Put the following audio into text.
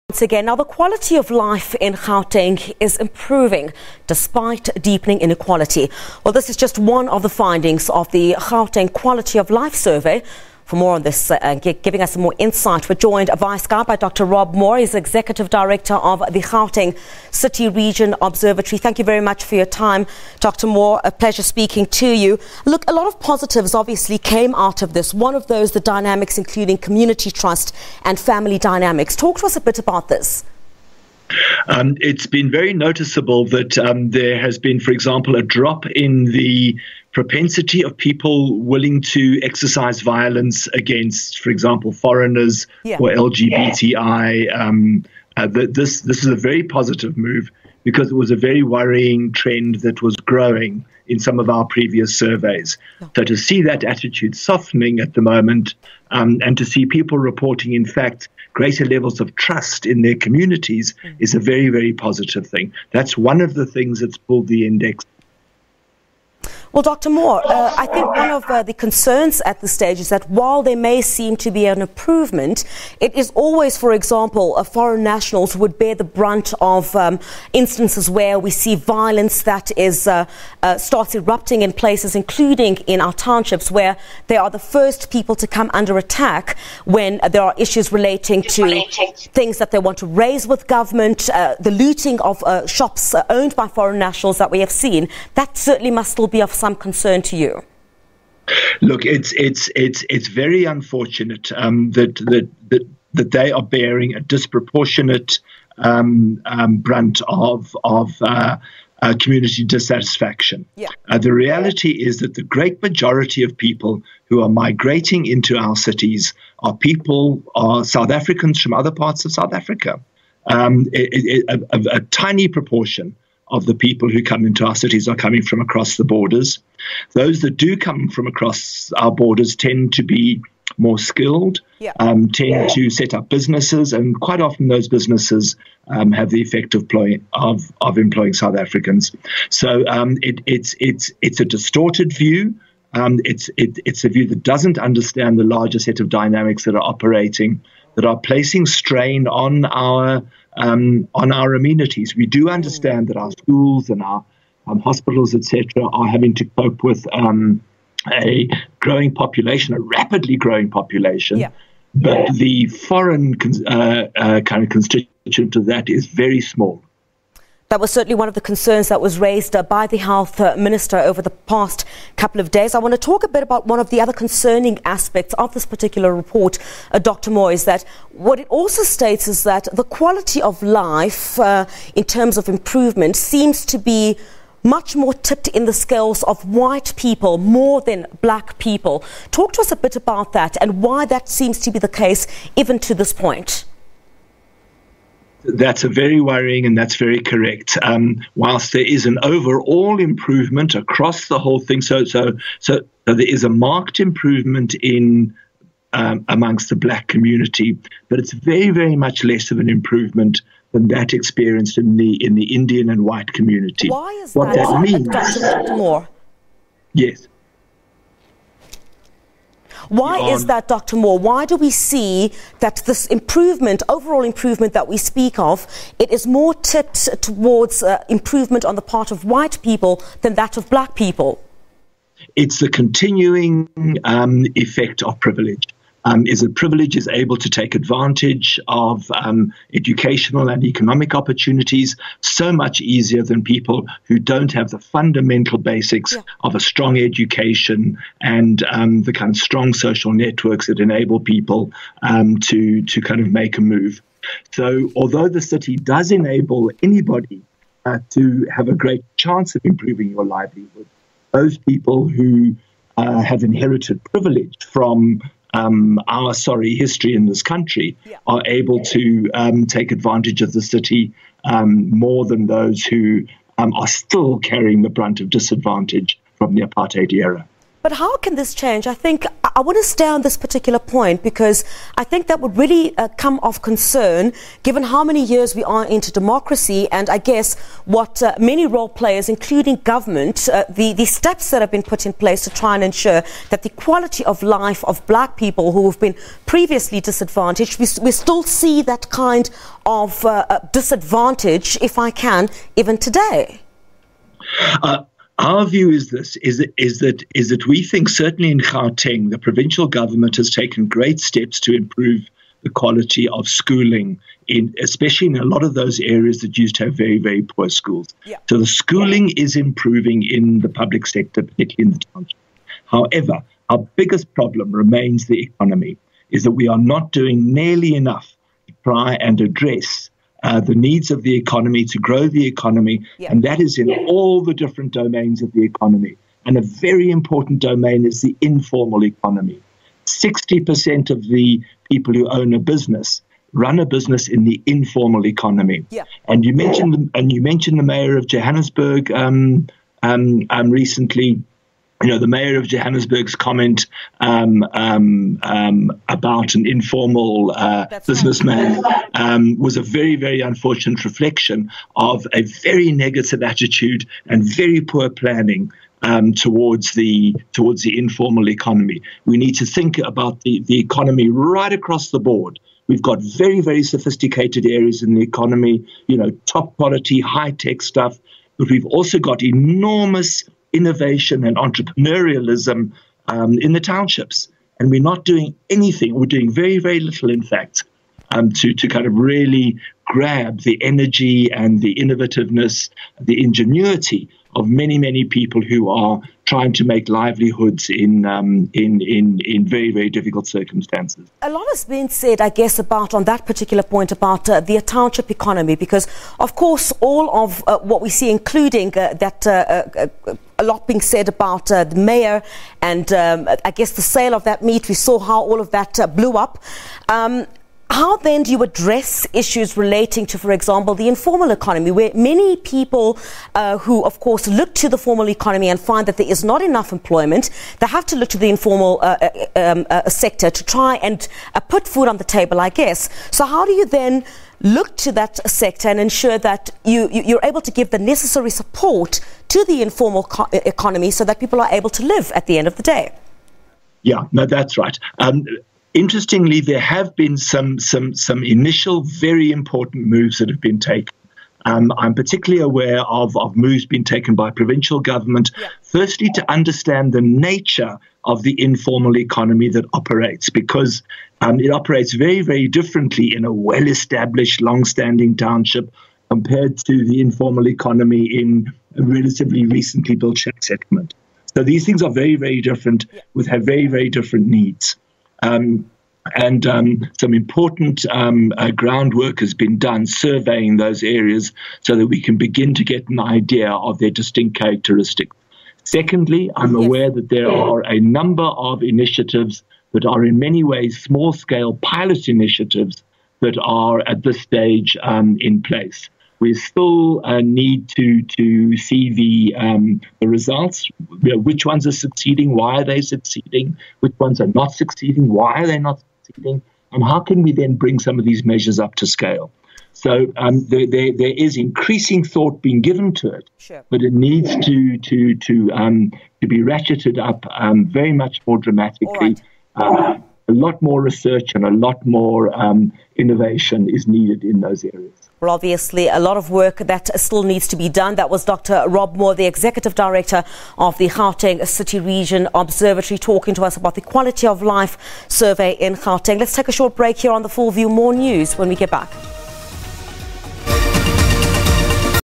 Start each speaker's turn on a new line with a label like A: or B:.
A: Once again, now the quality of life in Gauteng is improving despite deepening inequality. Well, this is just one of the findings of the Gauteng Quality of Life Survey. For more on this, giving us some more insight, we're joined via Skype by Dr. Rob Moore. He's Executive Director of the Gauteng City Region Observatory. Thank you very much for your time, Dr. Moore. A pleasure speaking to you. Look, a lot of positives obviously came out of this. One of those, the dynamics including community trust and family dynamics. Talk to us a bit about this.
B: It's been very noticeable that there has been, for example, a drop in the propensity of people willing to exercise violence against, for example, foreigners or LGBTI. This is a very positive move because it was a very worrying trend that was growing in some of our previous surveys. So to see that attitude softening at the moment and to see people reporting, in fact, greater levels of trust in their communities is a very, very positive thing. That's one of the things that's pulled the index.
A: Well, Dr. Moore, I think one of the concerns at this stage is that while there may seem to be an improvement, it is always, for example, foreign nationals would bear the brunt of instances where we see violence that is starts erupting in places, including in our townships, where they are the first people to come under attack when there are issues relating to things that they want to raise with government, the looting of shops owned by foreign nationals that we have seen. That certainly must still be of some concern to you.
B: Look, it's very unfortunate that they are bearing a disproportionate brunt of community dissatisfaction. The reality is that the great majority of people who are migrating into our cities are South Africans from other parts of South Africa. A tiny proportion of the people who come into our cities are coming from across the borders. Those that do come from across our borders tend to be more skilled, tend to set up businesses, and quite often those businesses have the effect of employing South Africans. So it's a distorted view. It's a view that doesn't understand the larger set of dynamics that are operating, that are placing strain on our amenities. We do understand that our schools and our hospitals, etc., are having to cope with a growing population, a rapidly growing population. But the foreign kind of constituent of that is very small.
A: That was certainly one of the concerns that was raised by the Health Minister over the past couple of days. I want to talk a bit about one of the other concerning aspects of this particular report, Dr. Moore, is that what it also states is that the quality of life in terms of improvement seems to be much more tipped in the scales of white people more than black people. Talk to us a bit about that and why that seems to be the case even to this point.
B: That's a very worrying, and that's very correct. Whilst there is an overall improvement across the whole thing, so there is a marked improvement in amongst the black community, but it's very, very much less of an improvement than that experienced in the Indian and white community.
A: Why is
B: what that means?
A: Dr. Moore?
B: Yes.
A: Why is that, Dr. Moore? Why do we see that this improvement, overall improvement that we speak of, it is more tipped towards improvement on the part of white people than that of black people?
B: It's the continuing effect of privilege. Is that privilege is able to take advantage of educational and economic opportunities so much easier than people who don't have the fundamental basics of a strong education and the kind of strong social networks that enable people to kind of make a move. So although the city does enable anybody to have a great chance of improving your livelihood, those people who have inherited privilege from our sorry history in this country are able to take advantage of the city more than those who are still carrying the brunt of disadvantage from the apartheid era.
A: But how can this change? I think I want to stay on this particular point because I think that would really come of concern given how many years we are into democracy, and I guess what many role players, including government, the steps that have been put in place to try and ensure that the quality of life of black people who have been previously disadvantaged, we still see that kind of disadvantage, if I can, even today.
B: Our view is that we think certainly in Gauteng, the provincial government has taken great steps to improve the quality of schooling, especially in a lot of those areas that used to have very, very poor schools. Yeah. So the schooling is improving in the public sector, particularly in the township. However, our biggest problem remains the economy, is that we are not doing nearly enough to try and address the needs of the economy, to grow the economy, and that is in all the different domains of the economy. And a very important domain is the informal economy. 60% of the people who own a business run a business in the informal economy. Yeah. And you mentioned the mayor of Johannesburg recently. You know, the mayor of Johannesburg's comment about an informal businessman was a very, very unfortunate reflection of a very negative attitude and very poor planning towards the informal economy. We need to think about the economy right across the board. We've got very, very sophisticated areas in the economy, you know, top quality, high-tech stuff, but we've also got enormous innovation and entrepreneurialism in the townships. And we're not doing anything. We're doing very, very little, in fact, to kind of really grab the energy and the innovativeness, the ingenuity of many, many people who are trying to make livelihoods in very, very difficult circumstances. A
A: lot has been said, I guess, on that particular point about the township economy, because, of course, all of what we see, including a lot being said about the mayor and, I guess, the sale of that meat. We saw how all of that blew up. How then do you address issues relating to, for example, the informal economy, where many people who, of course, look to the formal economy and find that there is not enough employment, they have to look to the informal sector to try and put food on the table, I guess. So how do you then look to that sector and ensure that you're able to give the necessary support to the informal economy so that people are able to live at the end of the day?
B: Yeah, no, that's right. Interestingly, there have been some initial very important moves that have been taken. I'm particularly aware of moves being taken by provincial government, firstly to understand the nature of the informal economy that operates, because it operates very, very differently in a well-established, long-standing township compared to the informal economy in a relatively recently built shack settlement. So these things are very, very different, have very, very different needs. And some important groundwork has been done surveying those areas so that we can begin to get an idea of their distinct characteristics. Secondly, I'm aware that there are a number of initiatives that are in many ways small-scale pilot initiatives that are at this stage in place. We still need to see the results. Which ones are succeeding? Why are they succeeding? Which ones are not succeeding? Why are they not succeeding? And how can we then bring some of these measures up to scale? So there is increasing thought being given to it, but it needs to be ratcheted up very much more dramatically. A lot more research and a lot more innovation is needed in those areas.
A: Well, obviously, a lot of work that still needs to be done. That was Dr. Rob Moore, the Executive Director of the Gauteng City Region Observatory, talking to us about the Quality of Life survey in Gauteng. Let's take a short break here on The Full View. More news when we get back.